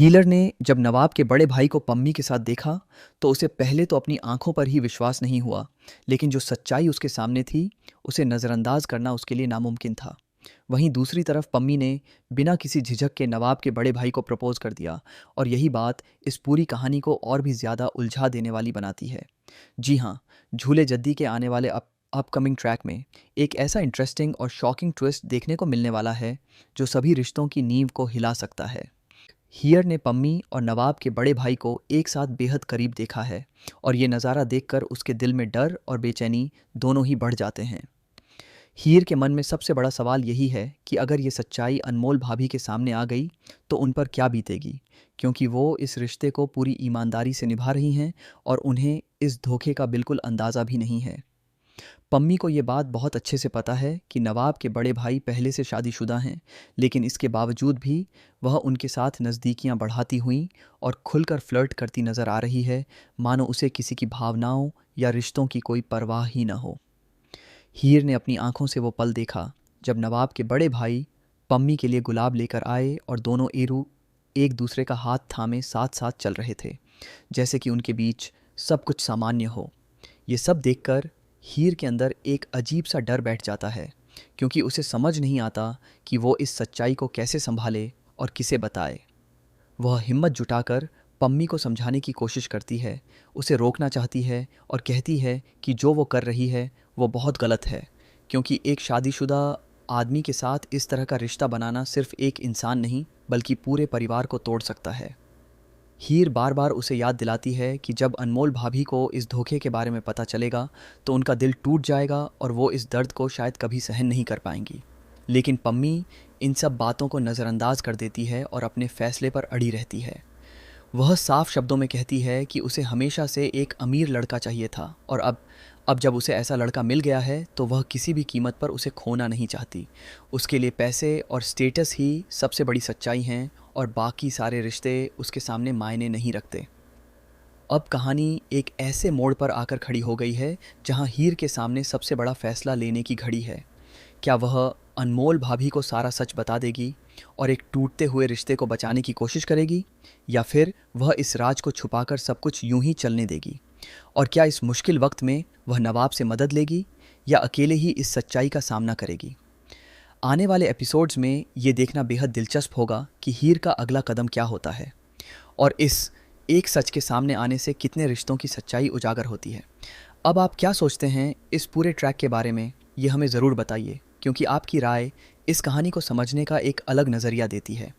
Healer ने जब नवाब के बड़े भाई को पम्मी के साथ देखा तो उसे पहले तो अपनी आंखों पर ही विश्वास नहीं हुआ, लेकिन जो सच्चाई उसके सामने थी उसे नज़रअंदाज करना उसके लिए नामुमकिन था। वहीं दूसरी तरफ पम्मी ने बिना किसी झिझक के नवाब के बड़े भाई को प्रपोज कर दिया, और यही बात इस पूरी कहानी को और भी ज़्यादा उलझा देने वाली बनाती है। जी हाँ, झूले जद्दी के आने वाले अपकमिंग ट्रैक में एक ऐसा इंटरेस्टिंग और शॉकिंग ट्विस्ट देखने को मिलने वाला है जो सभी रिश्तों की नींव को हिला सकता है। हियर ने पम्मी और नवाब के बड़े भाई को एक साथ बेहद करीब देखा है, और ये नज़ारा देखकर उसके दिल में डर और बेचैनी दोनों ही बढ़ जाते हैं। हीर के मन में सबसे बड़ा सवाल यही है कि अगर ये सच्चाई अनमोल भाभी के सामने आ गई तो उन पर क्या बीतेगी, क्योंकि वो इस रिश्ते को पूरी ईमानदारी से निभा रही हैं और उन्हें इस धोखे का बिल्कुल अंदाज़ा भी नहीं है। पम्मी को ये बात बहुत अच्छे से पता है कि नवाब के बड़े भाई पहले से शादीशुदा हैं, लेकिन इसके बावजूद भी वह उनके साथ नज़दीकियां बढ़ाती हुई और खुलकर फ्लर्ट करती नज़र आ रही है, मानो उसे किसी की भावनाओं या रिश्तों की कोई परवाह ही न हो। हीर ने अपनी आंखों से वो पल देखा जब नवाब के बड़े भाई पम्मी के लिए गुलाब लेकर आए और दोनों एरू एक दूसरे का हाथ थामे साथ साथ चल रहे थे, जैसे कि उनके बीच सब कुछ सामान्य हो। ये सब देखकर हीर के अंदर एक अजीब सा डर बैठ जाता है, क्योंकि उसे समझ नहीं आता कि वो इस सच्चाई को कैसे संभाले और किसे बताए। वह हिम्मत जुटाकर पम्मी को समझाने की कोशिश करती है, उसे रोकना चाहती है और कहती है कि जो वो कर रही है वो बहुत गलत है, क्योंकि एक शादीशुदा आदमी के साथ इस तरह का रिश्ता बनाना सिर्फ एक इंसान नहीं बल्कि पूरे परिवार को तोड़ सकता है। हीर बार बार उसे याद दिलाती है कि जब अनमोल भाभी को इस धोखे के बारे में पता चलेगा तो उनका दिल टूट जाएगा और वो इस दर्द को शायद कभी सहन नहीं कर पाएंगी। लेकिन पम्मी इन सब बातों को नज़रअंदाज कर देती है और अपने फैसले पर अड़ी रहती है। वह साफ शब्दों में कहती है कि उसे हमेशा से एक अमीर लड़का चाहिए था, और अब जब उसे ऐसा लड़का मिल गया है तो वह किसी भी कीमत पर उसे खोना नहीं चाहती। उसके लिए पैसे और स्टेटस ही सबसे बड़ी सच्चाई हैं, और बाकी सारे रिश्ते उसके सामने मायने नहीं रखते। अब कहानी एक ऐसे मोड़ पर आकर खड़ी हो गई है जहां हीर के सामने सबसे बड़ा फैसला लेने की घड़ी है। क्या वह अनमोल भाभी को सारा सच बता देगी और एक टूटते हुए रिश्ते को बचाने की कोशिश करेगी, या फिर वह इस राज को छुपाकर सब कुछ यूं ही चलने देगी? और क्या इस मुश्किल वक्त में वह नवाब से मदद लेगी या अकेले ही इस सच्चाई का सामना करेगी? आने वाले एपिसोड्स में ये देखना बेहद दिलचस्प होगा कि हीर का अगला कदम क्या होता है, और इस एक सच के सामने आने से कितने रिश्तों की सच्चाई उजागर होती है। अब आप क्या सोचते हैं इस पूरे ट्रैक के बारे में, ये हमें ज़रूर बताइए, क्योंकि आपकी राय इस कहानी को समझने का एक अलग नज़रिया देती है।